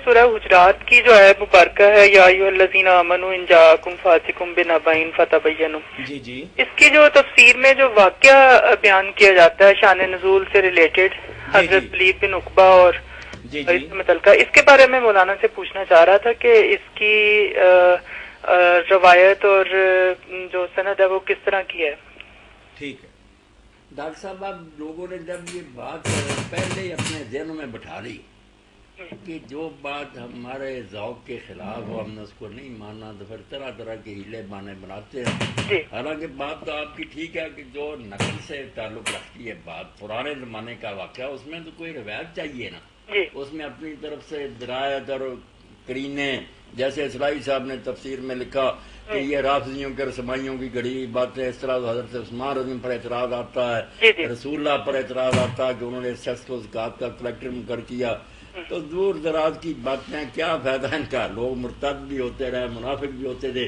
سورہ حجرات کی جو آیت مبارکہ ہے یا ایھا الذین آمنوا ان جاءکم فاسق بنبأ فتبینوا، جی جی، اس کی جو تفسیر میں جو واقعہ بیان کیا جاتا ہے شان نزول سے ریلیٹڈ حضرت ولید بن عقبہ اور جی اس سے متعلقہ، اس کے بارے میں مولانا سے پوچھنا چاہ رہا تھا کہ اس کی روایت اور جو سند ہے وہ کس طرح کی ہے؟ ٹھیک ہے۔ ڈاکٹر صاحب اب لوگوں نے جب یہ بات پہلے ہی اپنے ذہنوں میں بٹھا لی کہ جو بات ہمارے ذوق کے خلاف ہو ہم نے اس کو نہیں ماننا، تو پھر طرح طرح کے ہیلے بانے بناتے ہیں۔ حالانکہ بات تو آپ کی ٹھیک ہے کہ جو نقل سے تعلق رکھتی ہے بات پرانے زمانے کا واقعہ، اس میں تو کوئی روایت چاہیے نا، اس میں اپنی طرف سے درایت اور کرینے، جیسے اسرائی صاحب نے تفسیر میں لکھا کہ یہ رافضیوں کے رسمائیوں کی گڑی باتیں اس طرح، حضرت عثمان رضی پر اعتراض آتا ہے، رسول اللہ پر اعتراض آتا ہے کہ انہوں نے اس شخص کو زکوٰۃ کا کلیکٹر مقرر کیا، تو دور دراز کی باتیں، کیا فائدہ ان کا، لوگ مرتد بھی ہوتے رہے، منافق بھی ہوتے تھے۔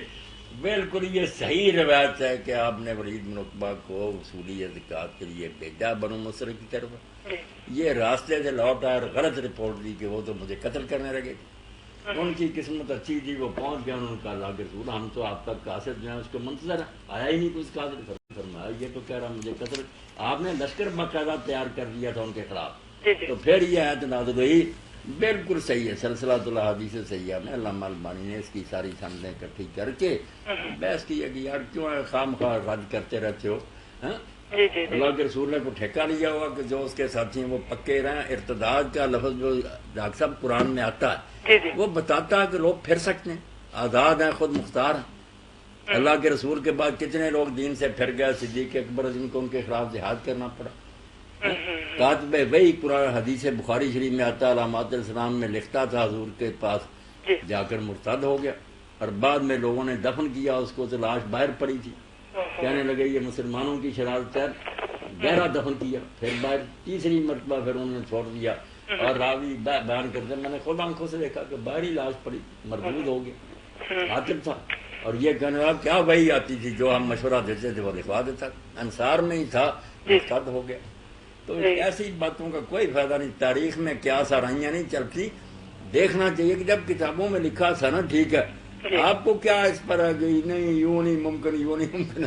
بالکل یہ صحیح روایت ہے کہ آپ نے ولید بن عقبہ کو وصولی زکوٰۃ کے لیے بھیجا بنو مصر کی طرف، یہ راستے سے لوٹ آئے اور غلط رپورٹ دی کہ وہ تو مجھے قتل کرنے لگے۔ ان کی قسمت اچھی تھی، وہ پہنچ گیا، انہوں نے کہا اللہ کے رسول ہم تو آپ تک قاصد جو ہیں اس کو منتظر ہیں، آیا ہی نہیں کچھ قاصد، فرمایا یہ تو کہہ رہا مجھے قتل، آپ نے لشکر باقاعدہ تیار کر دیا تھا ان کے خلاف۔ تو پھر یہ آیت نازل ہوئی، بالکل صحیح ہے، سلسلہ الاحادیث سیاح میں علامہ البانی نے اس کی ساری سندیں اکٹھی کر کے بحث کی ہے کہ یار کیوں خام خواہ رد کرتے رہتے ہو، اللہ کے رسول نے کو ٹھیکہ لیا ہوا کہ جو اس کے ساتھی ہیں وہ پکے رہیں۔ ارتداد کا لفظ جو ڈاکٹر صاحب قرآن میں آتا ہے وہ بتاتا ہے کہ لوگ پھر سکتے ہیں، آزاد ہیں، خود مختار ہیں۔ اللہ کے رسول کے بعد کتنے لوگ دین سے پھر گئے، صدیق اکبر عظیم کو ان کے خلاف جہاد کرنا پڑا۔ کاتب وہی قرآن حدیث بخاری شریف میں آتا ہے علامات الاسلام میں لکھتا تھا حضور کے پاس جا کر مرتد ہو گیا، اور بعد میں لوگوں نے دفن کیا اس کو، تو لاش باہر پڑی تھی، کہنے لگے یہ مسلمانوں کی شرارت ہے، گہرا دفن کیا، پھر باہر تیسری مرتبہ پھر انہوں نے چھوڑ دیا، اور راوی بیان کرتے میں نے خود آنکھوں سے دیکھا کہ باہری لاش پڑی، مردود ہو گیا، قاتل تھا، اور یہ کہنے لگا کیا وہی آتی تھی جو ہم مشورہ دیتے تھے وہ لکھوا دیتا، انصار میں ہی تھا، مرتد ہو گیا۔ تو ایسی باتوں کا کوئی فائدہ نہیں، تاریخ میں کیا سرائیاں نہیں چلتی، دیکھنا چاہیے کہ جب کتابوں میں لکھا تھا نا ٹھیک ہے، آپ کو کیا اس پر ہے کہ نہیں یوں نہیں ممکن، یوں نہیں ممکن،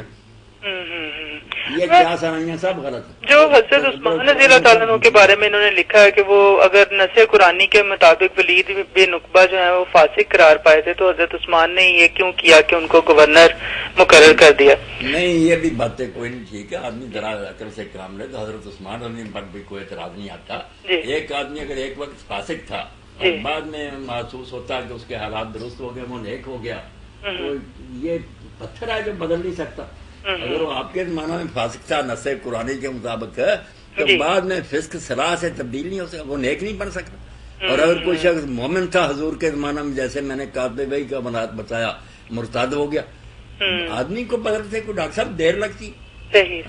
یہ کیا سرائیاں سب غلط ہیں۔ جو حضرت عثمان رضی اللہ تعالیٰ عنہ کے بارے میں انہوں نے لکھا ہے کہ وہ اگر نص قرآنی کے مطابق ولید بن عقبہ جو ہے وہ فاسق قرار پائے تھے، تو حضرت عثمان نے یہ کیوں کیا کہ ان کو گورنر مقرر کر دیا؟ نہیں یہ بھی باتیں کوئی نہیں ٹھیک ہے، آدمی ذرا عقل سے کام لے، تو حضرت عثمان رضی پر بھی کوئی اعتراض نہیں آتا۔ ایک آدمی اگر ایک وقت فاسق تھا اور بعد میں محسوس ہوتا ہے کہ اس کے حالات درست ہو گئے، وہ نیک ہو گیا، تو یہ پتھر ہے جو بدل نہیں سکتا۔ اگر وہ آپ کے زمانہ میں فاسق تھا نص قرآنی کے مطابق ہے تو بعد میں فسق صلاح سے تبدیل نہیں ہو سکتا، وہ نیک نہیں بن سکتا۔ اور اگر کوئی شخص مومن تھا حضور کے زمانہ میں، جیسے میں نے کاتب وحی کا بتایا، مرتد ہو گیا، آدمی کو بدلتے کو ڈاکٹر صاحب دیر لگتی۔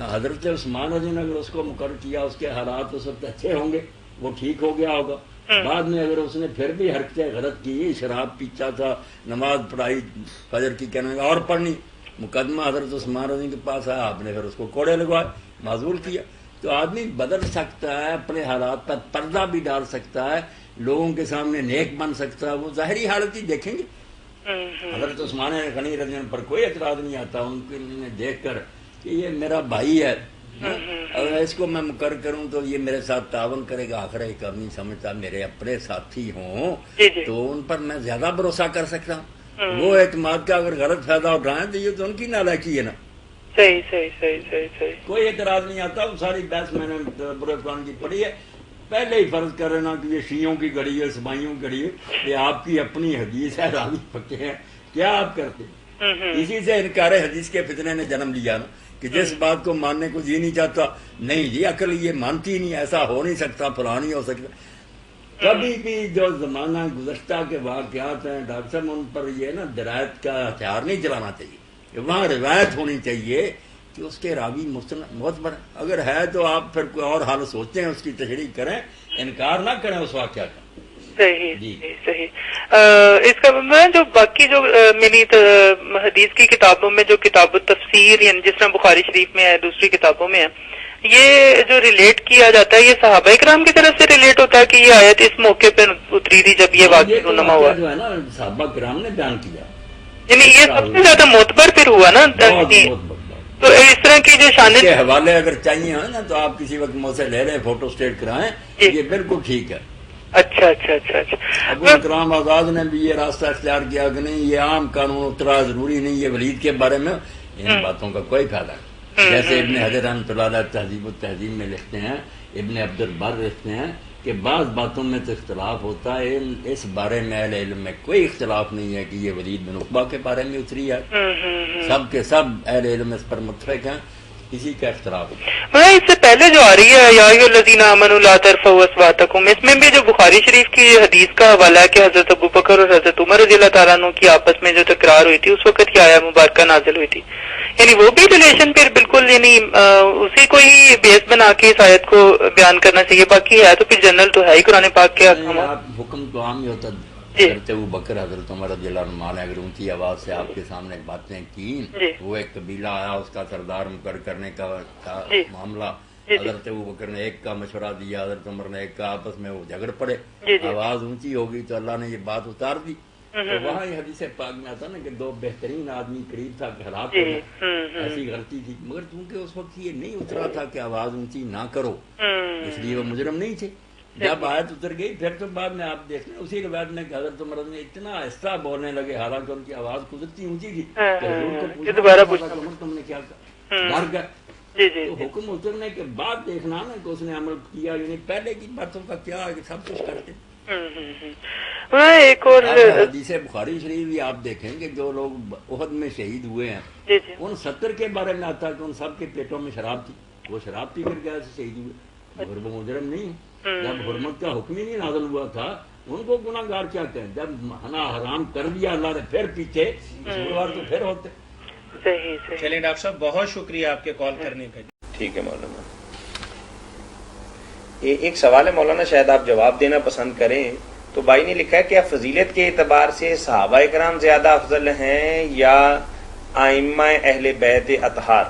حضرت عثمان رضی نے اگر اس کو مقرر کیا، اس کے حالات اس وقت اچھے ہوں گے، وہ ٹھیک ہو گیا ہوگا۔ بعد میں اگر اس نے پھر بھی حرکتیں غلط کی، شراب پیتا تھا، نماز پڑھائی فجر کی کہنے اور پڑھنی، مقدمہ حضرت عثمان رضی کے پاس آیا، آپ نے پھر اس کو کوڑے لگوائے، معذور کیا۔ تو آدمی بدل سکتا ہے، اپنے حالات پر پردہ بھی ڈال سکتا ہے، لوگوں کے سامنے نیک بن سکتا ہے، وہ ظاہری حالت ہی دیکھیں گے۔ حضرت عثمان غنی رضی اللہ پر کوئی اعتراض نہیں آتا ان کے دیکھ کر کہ یہ میرا بھائی ہے، اگر اس کو میں مقرر کروں تو یہ میرے ساتھ تعاون کرے گا، آخر ایک آدمی سمجھتا میرے اپنے ساتھی ہوں تو ان پر میں زیادہ بھروسہ کر سکتا ہوں۔ وہ اعتماد کا اگر غلط فائدہ اٹھائیں تو یہ تو ان کی نالائکی ہے نا۔ صحیح صحیح صحیح صحیح صحیح، کوئی اعتراض نہیں آتا۔ وہ ساری بحث میں نے برے قرآن کی پڑھی ہے، پہلے ہی فرض کر لینا کہ یہ شیعوں کی گھڑی ہے، سپاہیوں کی گھڑی ہے، یہ آپ کی اپنی حدیث ہے، راوی پکے ہیں، کیا آپ کرتے؟ اسی سے انکار حدیث کے فتنے نے جنم لیا نا، کہ جس بات کو ماننے کو جی نہیں چاہتا، نہیں جی عقل یہ مانتی نہیں، ایسا ہو نہیں سکتا، فلاں نہیں ہو سکتا۔ کبھی بھی جو زمانہ گزشتہ کے واقعات ہیں ڈاکٹر صاحب، ان پر یہ نا درایت کا ہتھیار نہیں چلانا چاہیے، وہاں روایت ہونی چاہیے کہ اس کے راوی بہت بڑا، اگر ہے تو آپ پھر کوئی اور حال سوچتے ہیں، اس کی تشریح کریں، انکار نہ کریں اس واقعہ کا۔ صحیح صحیح۔ اس کا جو باقی جو میری حدیث کی کتابوں میں جو کتاب التفسیر، یعنی جس طرح بخاری شریف میں ہے، دوسری کتابوں میں ہے، یہ جو ریلیٹ کیا جاتا ہے یہ صحابہ کرام کی طرف سے ریلیٹ ہوتا ہے کہ یہ آیت اس موقع پہ اتری تھی جب یہ واقعہ رونما ہوا جو ہے نا صحابہ کرام نے بیان کیا، یعنی یہ سب سے زیادہ معتبر پھر ہوا نا. تو اس طرح کی جو شان کے حوالے اگر چاہیے ہو نا تو آپ کسی وقت مجھ سے لے لیں، فوٹو اسٹیٹ کرائیں، یہ بالکل ٹھیک ہے. اچھا اچھا اچھا اچھا. ابو اکرام آزاد نے بھی یہ راستہ اختیار کیا کہ نہیں یہ عام قانون اترا ضروری نہیں، یہ ولید کے بارے میں ان باتوں کا کوئی فائدہ نہیں. جیسے ابن حجر رحمۃ اللہ علیہ تہذیب التہذیب میں لکھتے ہیں، ابن عبد البر لکھتے ہیں کہ بعض باتوں میں تو اختلاف ہوتا ہے، اس بارے میں اہل علم میں کوئی اختلاف نہیں ہے کہ یہ ولید بن عقبہ کے بارے میں اتری ہے. سب کے سب اہل علم اس پر متفق ہیں، کسی کا اختلاف نہیں. اس سے پہلے جو آ رہی ہے یا ایھا الذین آمنوا لا ترفعوا اصواتکم، اس میں بھی جو بخاری شریف کی حدیث کا حوالہ ہے کہ حضرت ابوبکر اور حضرت عمر رضی اللہ تعالیٰ عنہ کی آپس میں جو تکرار ہوئی تھی اس وقت یہ آیا مبارکہ نازل ہوئی تھی، یعنی وہ بھی ریلیشن پھر بالکل یعنی اسی کو ہی بیس بنا کے اس آیت کو بیان کرنا چاہیے. باقی ہے تو پھر جنرل تو ہے ہی قرآن پاک کے حکم تو عام ہی ہوتا. حضرت ابوبکر حضرت عمر رضی اللہ عنہ نے اگر اونچی آواز سے آپ کے سامنے باتیں کی، وہ ایک قبیلہ آیا اس کا سردار مقرر کرنے کا معاملہ، حضرت ابوبکر نے ایک کا مشورہ دیا، حضرت عمر نے ایک کا، آپس میں وہ جھگڑ پڑے، آواز اونچی ہوگی تو اللہ نے یہ بات اتار دی. تو وہاں یہ حدیث پاک میں آتا نا کہ دو بہترین آدمی قریب تھا کہ ہلاک ہو گئے، ایسی غلطی تھی، مگر چونکہ اس وقت یہ نہیں اترا تھا کہ آواز اونچی نہ کرو، اس لیے وہ مجرم نہیں تھے. جب آیت اتر گئی پھر تو بعد میں آپ دیکھ لیں اسی روایت میں کہ حضرت عمر نے اتنا آہستہ بولنے لگے، حالانکہ ان کی آواز قدرتی اونچی تھی کہ حضور کو پوچھا عمر تم نے کیا ڈر گئے. تو حکم اترنے کے بعد دیکھنا نا کہ اس نے عمل کیا، یعنی پہلے کی باتوں کا کیا ہے کہ سب کچھ کرتے. ایک اور حدیث بخاری شریف بھی آپ دیکھیں کہ جو لوگ احد میں شہید ہوئے ہیں ان 70 کے بارے میں آتا ہے کہ ان سب کے پیٹوں میں شراب تھی، وہ شراب پی کر گیا شہید ہوئے، مگر وہ مجرم نہیں ہے. جب حرمت کا حکم ہی نہیں نازل ہوا تھا ان کو گناہ گار کیا کہیں، جب حنا حرام کر دیا اللہ نے پھر پیچھے تو پھر ہوتے. چلیں ڈاکٹر صاحب بہت شکریہ آپ کے کال کرنے کا. ٹھیک ہے مولانا، ایک سوال ہے مولانا، شاید آپ جواب دینا پسند کریں. تو بھائی نے لکھا ہے کہ فضیلت کے اعتبار سے صحابہ کرام زیادہ افضل ہیں یا ائمہ اہل بیت اطہار؟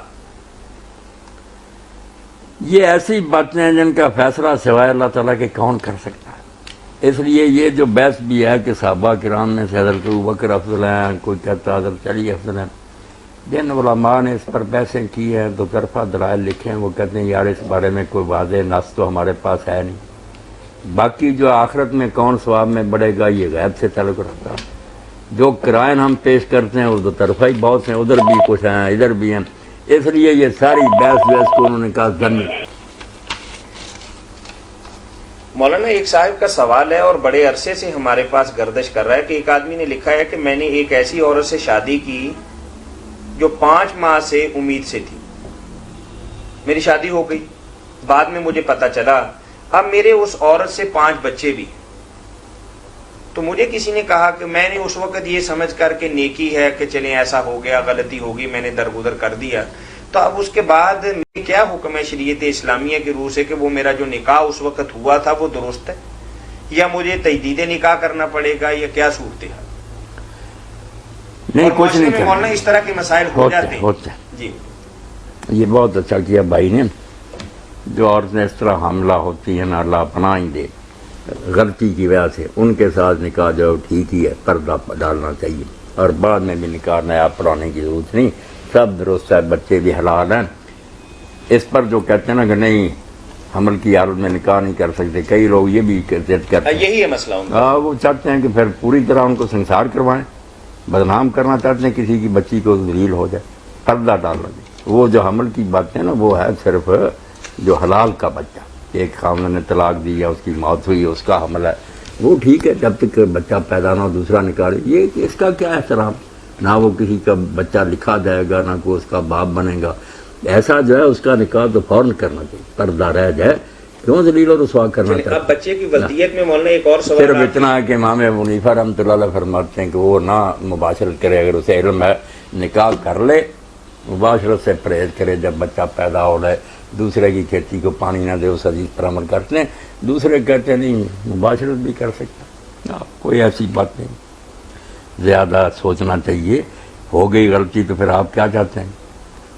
یہ ایسی باتیں ہیں جن کا فیصلہ سوائے اللہ تعالیٰ کے کون کر سکتا ہے. اس لیے یہ جو بحث بھی ہے کہ صحابہ کرام میں سے حضرت ابوبکر افضل ہیں، کوئی کہتا حضرت علی افضل ہیں، جن علماء نے اس پر بحثیں کی ہیں دو طرفہ دلائل لکھے ہیں، وہ کہتے ہیں یار اس بارے میں کوئی واضح نص تو ہمارے پاس ہے نہیں. باقی جو آخرت میں کون ثواب میں بڑھے گا یہ غیب سے تعلق رکھتا ہے. جو قرائن ہم پیش کرتے ہیں وہ دو طرفہ ہی بہت ہیں، ادھر بھی کچھ ہیں ادھر بھی ہیں، اس لیے یہ ساری بحث کو انہوں نے کہا ضمن. مولانا ایک صاحب کا سوال ہے اور بڑے عرصے سے ہمارے پاس گردش کر رہا ہے کہ ایک آدمی نے لکھا ہے کہ میں نے ایک ایسی عورت سے شادی کی جو 5 ماہ سے امید سے تھی، میری شادی ہو گئی، بعد میں مجھے پتا چلا اب میرے اس عورت سے 5 بچے بھی. تو مجھے کسی نے کہا کہ میں نے اس وقت یہ سمجھ کر کہ نیکی ہے کہ چلیں ایسا ہو گیا، غلطی ہوگی، میں نے درگزر کر دیا، تو اب اس کے بعد کیا حکم ہے شریعت اسلامیہ کی روح سے کہ وہ میرا جو نکاح اس وقت ہوا تھا وہ درست ہے یا مجھے تجدید نکاح کرنا پڑے گا یا کیا صورت ہے؟ نہیں کچھ نہیں کرنا. مولانا اس طرح کے مسائل ہو جاتے ہیں. جی یہ بہت اچھا کیا بھائی نے. جو عورتیں اس طرح حاملہ ہوتی ہیں نا اللہ پناہ ہی دے، غلطی کی وجہ سے ان کے ساتھ نکاح جو ٹھیک ہی ہے، پردہ ڈالنا چاہیے اور بعد میں بھی نکاح نیا پڑھانے کی ضرورت نہیں، سب درست ہے، بچے بھی حلال ہیں. اس پر جو کہتے ہیں نا کہ نہیں حمل کی حالت میں نکاح نہیں کر سکتے، کئی لوگ یہ بھی ضد کرتے ہیں، یہی ہے مسئلہ ان کا. وہ چاہتے ہیں کہ پھر پوری طرح ان کو سنسار کروائیں، بدنام کرنا چاہتے ہیں کسی کی بچی کو ذلیل ہو جائے، پردہ ڈالنا چاہیے. وہ جو حمل کی باتیں نا وہ ہے صرف جو حلال کا بچہ، ایک خاوند نے طلاق دی یا اس کی موت ہوئی اس کا حمل ہے، وہ ٹھیک ہے جب تک بچہ پیدا نہ ہو دوسرا نکالے. یہ اس کا کیا احترام، نہ وہ کسی کا بچہ لکھا جائے گا نہ کوئی اس کا باپ بنے گا. ایسا جو ہے اس کا نکاح تو فوراً کرنا چاہیے، پردہ رہ جائے، کیوں ذلیل و رسوا کرنا چاہیے. اب بچے کی ولدیت میں مولانا ایک اور سوال صرف اتنا ہے کہ امام ابو حنیفہ رحمۃ اللہ علیہ فرماتے ہیں کہ وہ نہ مباشرت کرے، اگر اسے علم ہے نکاح کر لے، مباشرت سے پرہیز کرے جب بچہ پیدا ہو جائے، دوسرے کی کھیتی کو پانی نہ دے، اس حدیث پر عمل کرتے ہیں. دوسرے کہتے ہیں نہیں مباشرت بھی کر سکتا، کوئی ایسی بات نہیں. زیادہ سوچنا چاہیے، ہو گئی غلطی تو پھر آپ کیا چاہتے ہیں.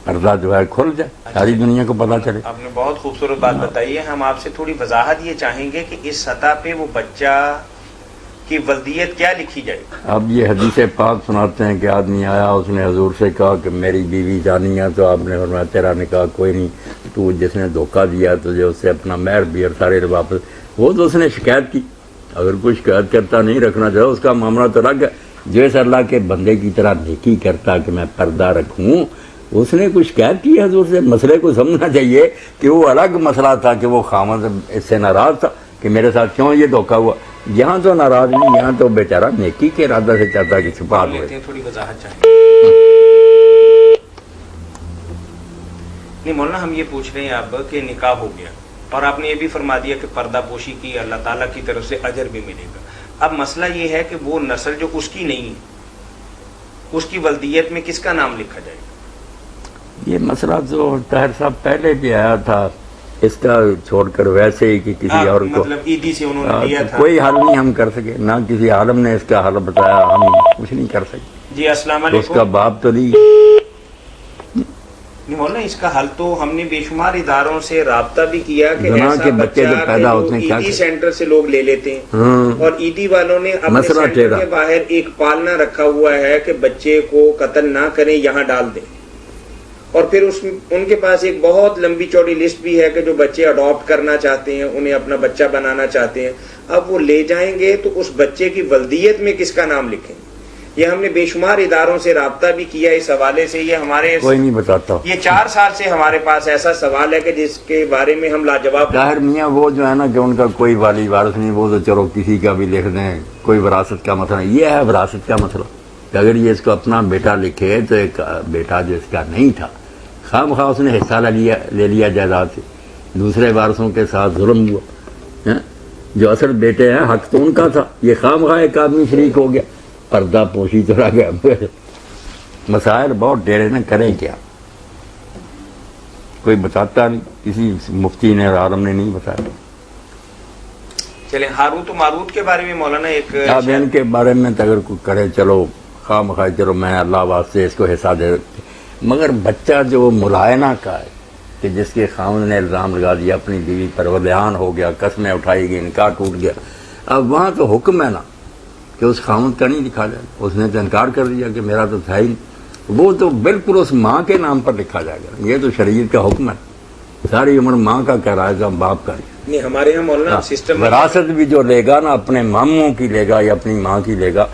پردہ جو ہے کھل جائے، ساری دنیا کو پتہ چلے۔ آپ نے بہت خوبصورت بات بتائی ہے. ہم آپ سے تھوڑی وضاحت یہ چاہیں گے کہ اس سطح پہ وہ بچہ کی ولدیت کیا لکھی جائے؟ اب یہ حدیث پاک سناتے ہیں کہ آدمی آیا، اس نے حضور سے کہا کہ میری بیوی جانی ہے، تو آپ نے فرمایا تیرا نکاح کوئی نہیں، تو جس نے دھوکہ دیا تجھے اس سے اپنا مہر بھی اور سارے واپس. وہ تو اس نے شکایت کی، اگر کوئی شکایت کرتا نہیں رکھنا چاہے اس کا معاملہ تو الگ ہے. جو اس اللہ کے بندے کی طرح نیکی کرتا کہ میں پردہ رکھوں، اس نے کوئی شکایت کی حضور سے. مسئلے کو سمجھنا چاہیے کہ وہ الگ مسئلہ تھا کہ وہ خامد اس سے ناراض تھا کہ میرے ساتھ کیوں یہ دھوکہ ہوا. یہاں تو ناراض نہیں، یہاں تو بیچارہ نیکی کے ارادہ سے چاہتا کہ چھپا دے. تھوڑی وضاحت چاہیں. نہیں مولانا، ہم یہ پوچھ رہے ہیں اب کہ نکاح ہو گیا اور آپ نے یہ بھی فرما دیا کہ پردہ پوشی کی اللہ تعالیٰ کی طرف سے اجر بھی ملے گا. اب مسئلہ یہ ہے کہ وہ نسل جو اس کی نہیں ہے، اس کی ولدیت میں کس کا نام لکھا جائے گا؟ یہ مسئلہ جو طاہر صاحب پہلے بھی آیا تھا، اس کا چھوڑ کر ویسے ہی کہ کسی اور کو مطلب عیدی سے انہوں نے دیا تھا، کوئی حل نہیں ہم کر سکے، نہ کسی عالم نے اس کا حل بتایا، ہم کچھ نہیں کر سکے. جی السلام اس علیکم. کا باپ تو نہیں. نہیں مولانا، اس کا حل تو ہم نے بے شمار اداروں سے رابطہ بھی کیا کہ زنا ایسا کے بچے جو بچہ پیدا کہ ہوتے ہیں جو کیا عیدی کریں؟ سینٹر سے لوگ لے لیتے ہیں، اور عیدی والوں نے اپنے مسئلہ سینٹر ٹیڑھا. کے باہر ایک پالنا رکھا ہوا ہے کہ بچے کو قتل نہ کریں، یہاں ڈال دیں. اور پھر ان کے پاس ایک بہت لمبی چوڑی لسٹ بھی ہے کہ جو بچے اڈاپٹ کرنا چاہتے ہیں، انہیں اپنا بچہ بنانا چاہتے ہیں. اب وہ لے جائیں گے تو اس بچے کی ولدیت میں کس کا نام لکھیں گے؟ یہ ہم نے بے شمار اداروں سے رابطہ بھی کیا اس حوالے سے. یہ ہمارے کوئی نہیں بتاتا. یہ 4 سال سے ہمارے پاس ایسا سوال ہے کہ جس کے بارے میں ہم لاجواب. طاہر میاں وہ جو ہے نا کہ ان کا کوئی والی وارث نہیں، وہ تو چلو کسی کا بھی لکھ دیں، کوئی وراثت کا مسئلہ نہیں. یہ ہے وراثت کا مسئلہ کہ اگر یہ اس کو اپنا بیٹا لکھے تو ایک بیٹا جو اس کا نہیں تھا، خواہ مخواہ اس نے حصہ لے لیا جائیداد سے، دوسرے وارثوں کے ساتھ ظلم ہوا. جو اصل بیٹے ہیں حق تو ان کا تھا، یہ خواہ مخواہ ایک آدمی شریک ہو گیا، پردہ پوشی تو رہ گیا. مسائل بہت ڈیرے نے کریں کیا، کوئی بتاتا نہیں، کسی مفتی نے اور عالم نے نہیں بتایا. چلیں ہاروت و ماروت کے بارے میں مولانا ایک اب ان کے بارے میں تو اگر کوئی کرے چلو خواہ مخواہ، چلو میں اللہ واسطے اس کو حصہ دے دیتے، مگر بچہ جو ملائنہ کا ہے کہ جس کے خاوند نے الزام لگا دیا اپنی بیوی پر، وہ بیان ہو گیا، قسمیں اٹھائی گئی، نکاح ٹوٹ گیا، اب وہاں تو حکم ہے نا کہ اس خاوند کا نہیں لکھا جائے. اس نے تو انکار کر دیا کہ میرا تو تھا ہی نہیں، وہ تو بالکل اس ماں کے نام پر لکھا جائے گا. یہ تو شریعت کا حکم ہے، ساری عمر ماں کا کہہ رہا ہے کہ باپ کا نہیں. ہمارے یہاں مولانا سسٹم وراثت بھی جو لے گا نا اپنے ماموں کی لے گا یا اپنی ماں کی لے گا،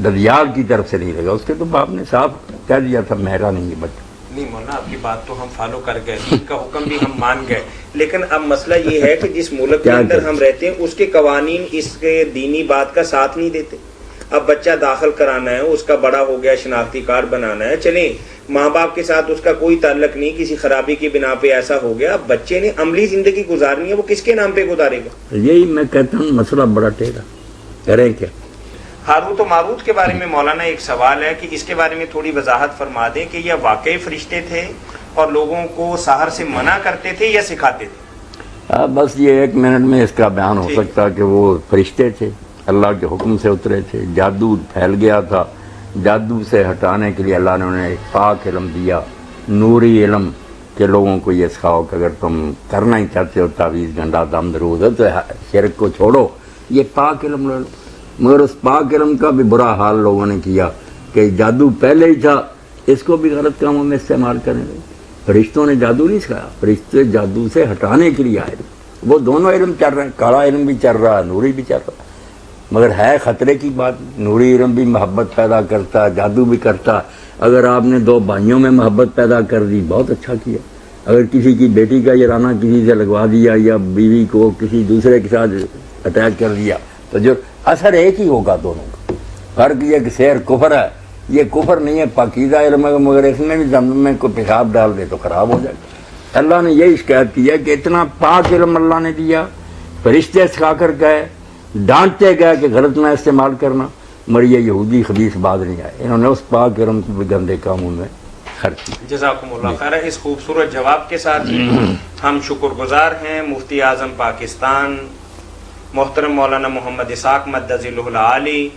ددیال کی طرف سے نہیں لے گا. اس کے تو باپ نے صاف کہہ دیا تھا میرا نہیں ہے بچہ. نہیں مولانا، آپ کی بات تو ہم فالو کر گئے، دین کا حکم بھی ہم مان گئے، لیکن اب مسئلہ یہ ہے کہ جس ملک کے اندر ہم رہتے ہیں اس کے قوانین اس کے دینی بات کا ساتھ نہیں دیتے. اب بچہ داخل کرانا ہے، اس کا بڑا ہو گیا، شناختی کارڈ بنانا ہے، چلیں ماں باپ کے ساتھ اس کا کوئی تعلق نہیں، کسی خرابی کی بنا پہ ایسا ہو گیا، اب بچے نے عملی زندگی گزارنی ہے، وہ کس کے نام پہ گزارے گا؟ یہی میں کہتا ہوں مسئلہ بڑا ٹیڑھا، کریں کیا؟ ہاروت و ماروت کے بارے میں مولانا ایک سوال ہے کہ اس کے بارے میں تھوڑی وضاحت فرما دیں کہ یہ واقعی فرشتے تھے اور لوگوں کو سحر سے منع کرتے تھے یا سکھاتے تھے؟ بس یہ 1 منٹ میں اس کا بیان ہو سکتا کہ وہ فرشتے تھے، اللہ کے حکم سے اترے تھے، جادو پھیل گیا تھا، جادو سے ہٹانے کے لیے اللہ نے انہیں ایک پاک علم دیا، نوری علم، کہ لوگوں کو یہ سکھاؤ کہ اگر تم کرنا ہی چاہتے ہو تعویذ گنڈا دم درود تو شرک کو چھوڑو، یہ پاک علم لے لو. مگر اس پاک علم کا بھی برا حال لوگوں نے کیا کہ جادو پہلے ہی تھا، اس کو بھی غلط کاموں میں استعمال کرنے لگے. فرشتوں نے جادو نہیں سکھایا، فرشتے جادو سے ہٹانے کے لیے آئے. وہ دونوں علم چل رہے ہیں، کالا علم بھی چل رہا ہے، نوری بھی چل رہا ہے، مگر ہے خطرے کی بات. نوری علم بھی محبت پیدا کرتا ہے، جادو بھی کرتا ہے. اگر آپ نے 2 بھائیوں میں محبت پیدا کر دی بہت اچھا کیا. اگر کسی کی بیٹی کا یارانہ کسی سے لگوا دیا یا بیوی کو کسی دوسرے کے ساتھ اٹیک کر دیا تو جو اثر ایک ہی ہوگا دونوں کا. فرق یہ کہ سحر کفر ہے، یہ کفر نہیں ہے، پاکیزہ علم ہے، مگر اس میں بھی ضمن میں کوئی پیشاب ڈال دے تو خراب ہو جائے گا. اللہ نے یہی شکایت کی ہے کہ اتنا پاک علم اللہ نے دیا، فرشتے سکھا کر گئے، ڈانٹتے گئے کہ غلط نہ استعمال کرنا، مگر یہ یہودی خبیث بعد نہیں آئے، انہوں نے اس پاک علم کو بھی گندے کاموں میں خرچ کیا. جزاکم اللہ خیر. اس خوبصورت جواب کے ساتھ ہم شکر گزار ہیں مفتی اعظم پاکستان محترم مولانا محمد اسحاق مدظلہ العالی